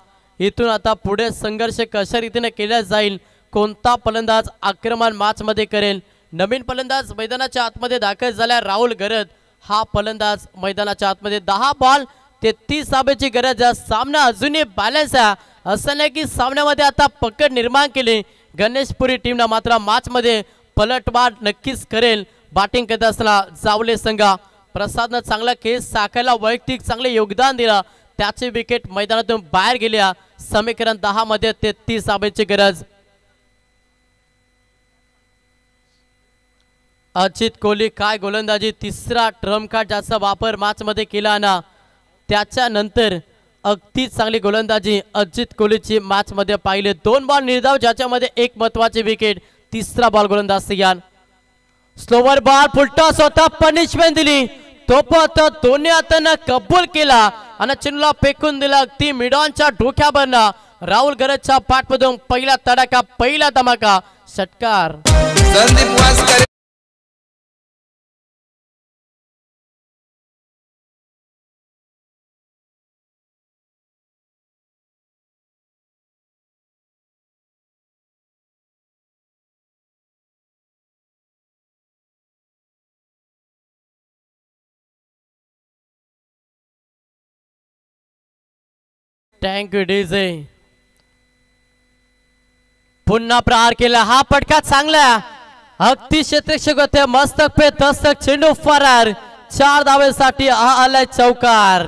इथून आता पुढे संघर्ष कशा रीतीने केला जाईल, कोणता फलंदाज आक्रमण मॅच मध्ये करेल? नवीन फलंदाज मैदानाच्या आतमध्ये दाखल झाला राहुल गरत. हा फलंदाज मैदानाच्या आतमध्ये 10 बॉल 33 धाब्याची गरज आहे. सामना अजूनही बॅलन्स आहे. असं नाही की सामन्यामध्ये आता पकड निर्माण केली. गणेशपुरी टीमला मात्र मॅच मध्ये पलटवार नक्कीच करेल. बॅटिंग करत असताना जावले संघ. प्रसादनं चांगला केस साकायला वैयक्तिक चांगले योगदान दिलं. त्याची विकेट मैदानातून बाहेर गेल्या. समीकरण 10 मध्ये 33 धाब्याची गरज. अजित कोहली काय गोलंदाजी, तिसरा ट्रम्प कार्ड जास्त वापर मॅच मध्ये केला ना. त्याच्यानंतर अगदी चांगली गोलंदाजी अजित कोहलीची मॅच मध्ये पाहिले. 2 बॉल निर्धाव, ज्याच्यामध्ये एक महत्वाची विकेट. तिसरा बॉल गोलंदाज तयार. स्लोवर बॉल फुलटॉस होता, पनिशमेंट दिली. तो पण दोन्ही हातांना कबूल केला आणि चेंडूला फेकून दिला अगदी मिडॉनच्या डोक्यावरनं. राहुल गरजच्या पाठमधून पहिला तडाखा, पहिला धमाका, षटकार. Sandeep Waskar thank you DJ. पुन्हा प्रहार केला. हा पटका चांगला, अगदी क्षेत्ररक्षक होते. मस्तक पे दस्तक, चेंडू फरार. 4 धावेसाठी हा आलाय चौकार.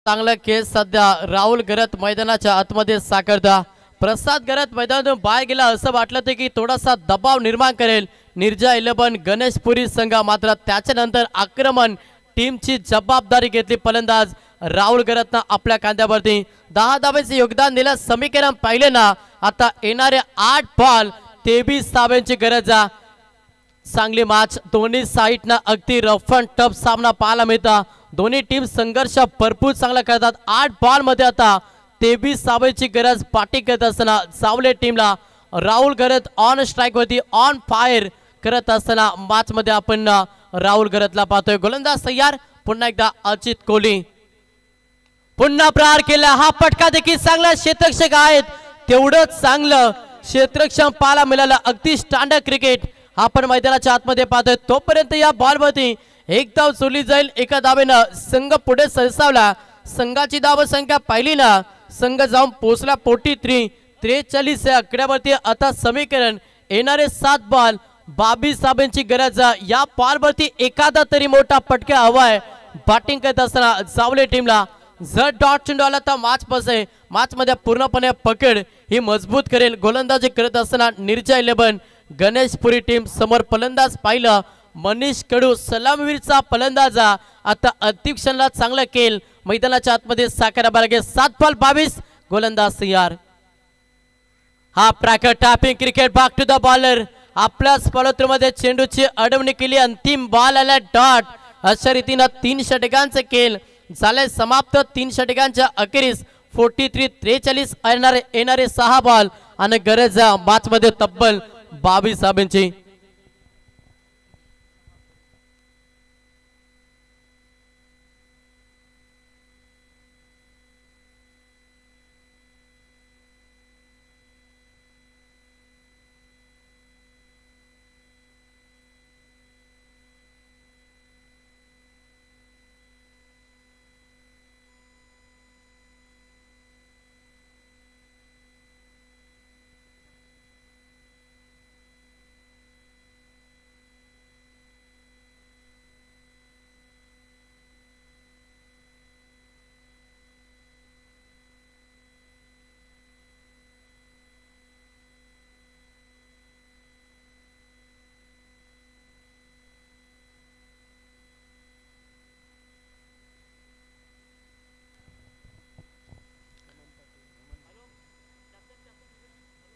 चांगला केस सध्या राहुल गरत मैदानाच्या आतमध्ये साकारता. प्रसाद गरत मैदानातून बाहेर गेला असं वाटलं होतं की थोडासा दबाव निर्माण करेल निर्जा 11 गणेशपुरी संघ. मात्र त्याच्यानंतर आक्रमण टीमची जबाबदारी घेतली फलंदाज राहुल गरतनं आपल्या खांद्यावरती. 10 धाब्याचे योगदान दिलं. समीकरण पाहिले ना, आता येणारे 8 बॉल 23 धाब्यांची गरज आहे. चांगली मॅच, दोन्ही साईडनं अगदी रफ अँड टफ सामना पाहायला मिळता. दोन्ही टीम संघर्ष भरपूर चांगला करतात. 8 बॉल मध्ये आता 23 धाब्याची गरज. बॅटिंग करत असताना जावले टीमला राहुल गरत ऑन स्ट्राईक वरती, ऑन फायर करत असताना मॅच मध्ये आपण राहुल गरतला पाहतोय. गोलंदाज तयार. पुन्हा एकदा अजित कोहली. पुन्हा प्रहार केला. हा पटका देखील चांगला. क्षेत्ररक्षक आहेत तेवढंच चांगलं क्षेत्ररक्षण पाहायला मिळालं. अगदी स्टँडर्ड क्रिकेट आपण मैदानाच्या आतमध्ये पाहतोय. तोपर्यंत या बॉलवरती एक धाव सोडली जाईल. एका धावेनं संघ पुढे सरसावला. संघाची धाव संख्या पाहिली ना, संघ जाऊन पोहोचला 43 या आकड्यावरती. आता समीकरण येणारे 7 बॉल 22 धाब्यांची गरज. या बॉलवरती एखादा तरी मोठा पटका हवाय. बॅटिंग करत असताना जावले टीमला जर डॉट चेंडू आला तर मॅच मध्ये पूर्णपणे पकड ही मजबूत करेल. गोलंदाजी करत असताना निर्जा 11 गणेशपुरी टीम समोर फलंदाज पाहिलं मनीष कडू, सलामीवीरचा फलंदाज. आता अंतिम क्षणाला चांगला केल मैदानाच्या आतमध्ये साकारायला लागेल. 7 बॉल 22 गोलंदाज तयार. हा प्रॅकर tapping cricket back to the bowler. आपल्याच फॉलोथ्रूमध्ये चेंडूची अडवणी केली. अंतिम बॉल आला डॉट. अशा रीतीनं 3 षटकांचे खेळ झाले समाप्त. 3 षटकांच्या अखेरीस 43 येणारे 6 बॉल आणि गरज मॅच मध्ये तब्बल 22 धाब्यांची.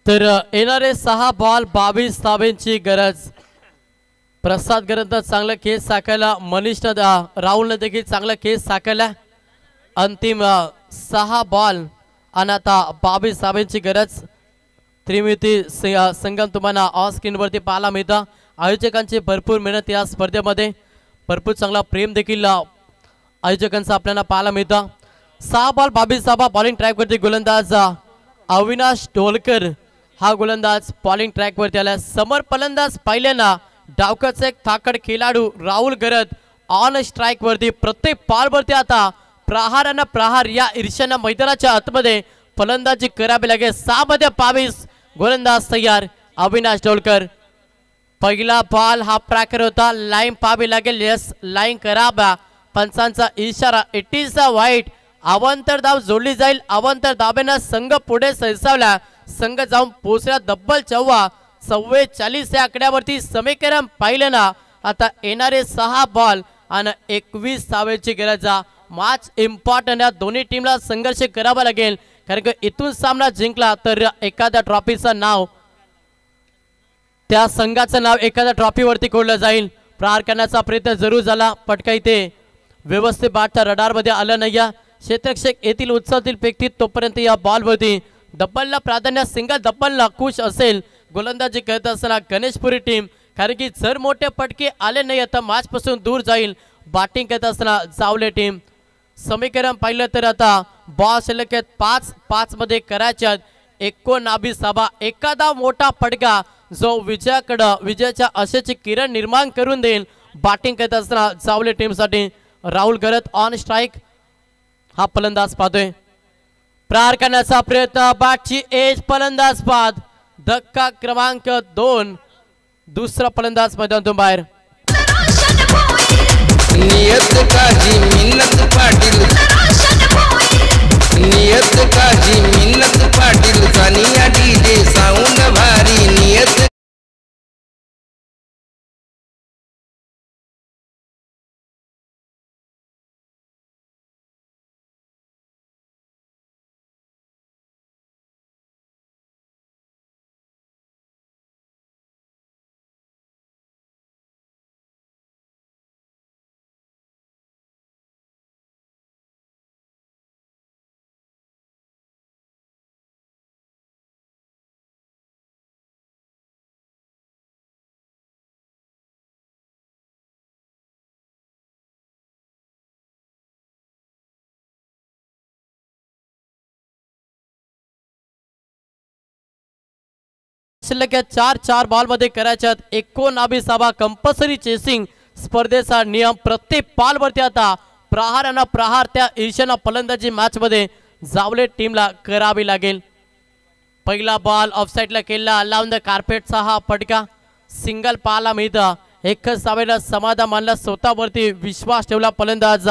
तर येणारे 6 बॉल 22 धाब्यांची गरज. प्रसाद गरंत चांगला केस साकायला, मनीष राहुलने देखील चांगला केस साकायला. अंतिम 6 बॉल आणि आता 22 धाब्यांची गरज. त्रिमिती संगम तुम्हाला ऑन स्क्रीनवरती पाहायला मिळतं. आयोजकांची भरपूर मेहनत या स्पर्धेमध्ये, भरपूर चांगला प्रेम देखील आयोजकांचा आपल्याला पाहायला मिळतं. 6 बॉल 22 धाबा. बॉलिंग ट्रॅकवरती गोलंदाज अविनाश ढोलकर हा गोलंदाज बॉलिंग ट्रॅकवरती आला. समोर फलंदाज पाहिल्याना डावकाचा एक थाकड खेळाडू राहुल गरत ऑन स्ट्राईक वरती. प्रत्येक बॉलवरती आता प्रहार आणि प्रहार या ईर्ष्यानं मैदानाच्या आतमध्ये फलंदाजी करावी लागेल. 6 मध्ये 22 गोलंदाज तयार अविनाश ढोलकर. पहिला बॉल हा प्रकार होता. लाईन पाहावी लागेल. यस, लाईन करावा. पंचांचा इशारा. इट इज अ वाईट. अवांतर धाव जोडली जाईल. अवांतर धाब्यानं संघ पुढे सरसावला. संघ जाऊन पोहोचला तब्बल 44 या आकड्यावरती. समीकरण पाहिलं ना आता येणारे 6 बॉल आणि 21 धावेची गरज. मॅच इम्पॉर्टंट आहे. दोन्ही टीमला संघर्ष करावा लागेल, कारण की इथून सामना जिंकला तर एखाद्या ट्रॉफीचं नाव, त्या संघाचं नाव एखाद्या ट्रॉफीवरती कोडलं जाईल. प्रहार करण्याचा प्रयत्न जरूर झाला. पटका इथे व्यवस्थित बाटच्या रडारमध्ये आलं नाही. क्षेत्ररक्षक येथील उत्सवातील व्यक्ती तोपर्यंत या बॉलवरती डब्बलला प्राधान्य, सिंगल डब्बलला खुश असेल गोलंदाजी करत असताना गणेशपुरी टीम, कारण की जर मोठे फटके आले नाही आता मॅच पासून दूर जाईल. बॅटिंग करत असताना जावले टीम. समीकरण पाहिलं तर आता बॉल शिल्लक 5 मध्ये करायच्यात 19 धाबा. एखादा मोठा फटका जो विजयाच्या आशेची किरण निर्माण करून देईल. बॅटिंग करत असताना जावले टीमसाठी राहुल गरत ऑन स्ट्राईक हा फलंदाज पाहतोय. प्रहार करण्याचा प्रयत्न. बॅटची एज. फलंदाज बाद. धक्का क्रमांक 2. दुसरा फलंदाज मैदानातून बाहेर. नियत काजी मिन्नत पाटील, नियत काजी मिन्नत पाटील. सानिया डीजे साऊंड भारी. नियत शिल्लक 4 बॉल मध्ये करायच्यात 19 धाबा. कंपल्सरी चेसिंग स्पर्धेचा नियम. प्रत्येक बॉल वरती आता प्रहार आणि प्रहार त्या ईर्ष्यानं फलंदाजी मॅच मध्ये जावले टीमला करावी लागेल. पहिला बॉल ऑफसाईडला केला. लावून द कार्पेटचा हा फटका. सिंगल पाहायला मिळतं. एकच धावेला समाधान मानला. स्वतःवरती विश्वास ठेवला फलंदाज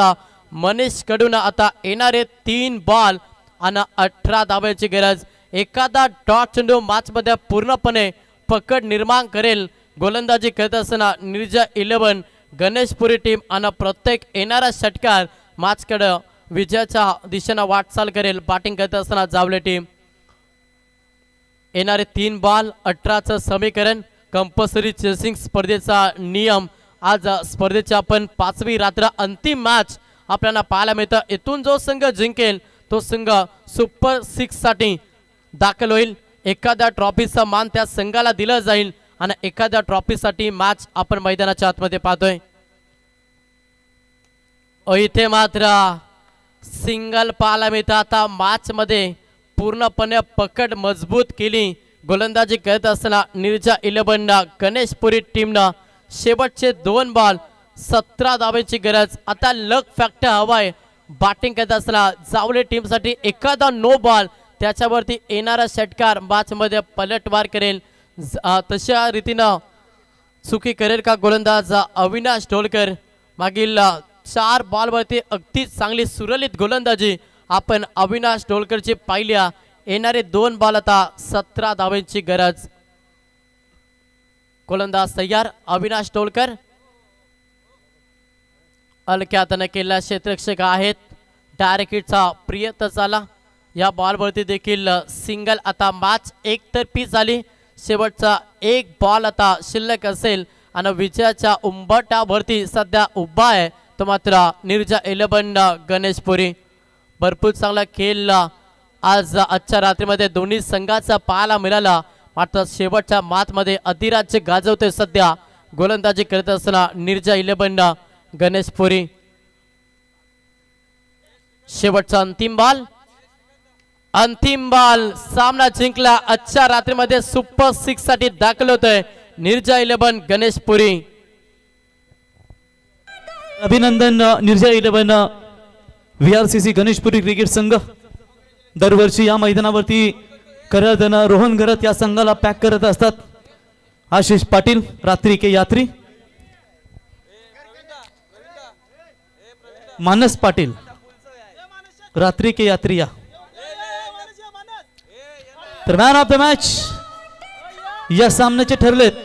मनीष कडून. आता येणारे 3 बॉल आणि 18 धाब्याची गरज. एखादा डॉट चेंडू मॅच मध्ये पूर्णपणे पकड निर्माण करेल. गोलंदाजी करत असताना निर्जा 11 गणेशपुरी टीम आणि प्रत्येक येणारा षटकार मॅचकडे विजयाच्या दिशेनं वाटचाल करेल. बॅटिंग करत असताना जावले टीम. येणारे 3 बॉल 18चं समीकरण. कंपल्सरी चेसिंग स्पर्धेचा नियम. आज स्पर्धेची आपण 5वी रात्र अंतिम मॅच आपल्याला पाहायला मिळतं. इथून जो संघ जिंकेल तो संघ सुपर 6 साठी दाखल होईल. एखाद्या ट्रॉफीचा मान त्या संघाला दिला जाईल आणि एखाद्या ट्रॉफीसाठी मॅच आपण मैदानाच्या आतमध्ये पाहतोय. इथे मात्र सिंगल पाहायला मिळतं. आता मॅच मध्ये पूर्णपणे पकड मजबूत केली गोलंदाजी करत असताना निर्जा 11 गणेशपुरी टीमनं. शेवटचे 2 बॉल 17 धावेची गरज. आता लक फॅक्टर हवाय. बॅटिंग करत असताना जावले टीमसाठी एखादा नो बॉल त्याच्यावरती येणारा षटकार मॅच मध्ये पलटवार करेल. तशा रीतीनं चुकी करेल का गोलंदाज अविनाश ढोलकर. मागील 4 बॉलवरती अगदी चांगली सुरळीत गोलंदाजी आपण अविनाश ढोलकरची पाहिली. येणारे 2 बॉल आता 17 धावेची गरज. गोलंदाज तयार अविनाश ढोलकर. हलक्या हाताने केलेला क्षेत्ररक्षक आहेत. डायरेक्ट हिटचा प्रियत झाला. या बॉलवरती देखील सिंगल आता मॅच एकतर्फी झाली. शेवटचा एक बॉल आता शिल्लक असेल आणि विजयाच्या उंबरठ्यावरती सध्या उभा आहे तो मात्र निर्जा 11 गणेशपुरी. भरपूर चांगला खेळ आज आजच्या रात्रीमध्ये दोन्ही संघाचा पाहायला मिळाला. मात्र शेवटच्या मॅचमध्ये अधिराज्य गाजवते सध्या गोलंदाजी करत असताना निर्जा 11 गणेशपुरी. शेवटचा अंतिम बॉल सामना जिंकला. आजच्या रात्रीमध्ये सुपर 6 साठी दाखल होतोय निर्जा 11 गणेशपुरी. अभिनंदन निर्जा 11 VRCC गणेशपुरी क्रिकेट संघ. दरवर्षी या मैदानावरती करत रोहन घरत या संघाला पॅक करत असतात. आशिष पाटील रात्री के यात्री, मानस पाटील रात्री के यात्री या. तर मॅन ऑफ द मॅच या सामन्याचे ठरलेत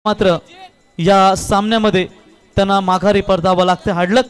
मात्र या सामन्यामध्ये त्यांना माघारी परतावं लागतं. हाडलक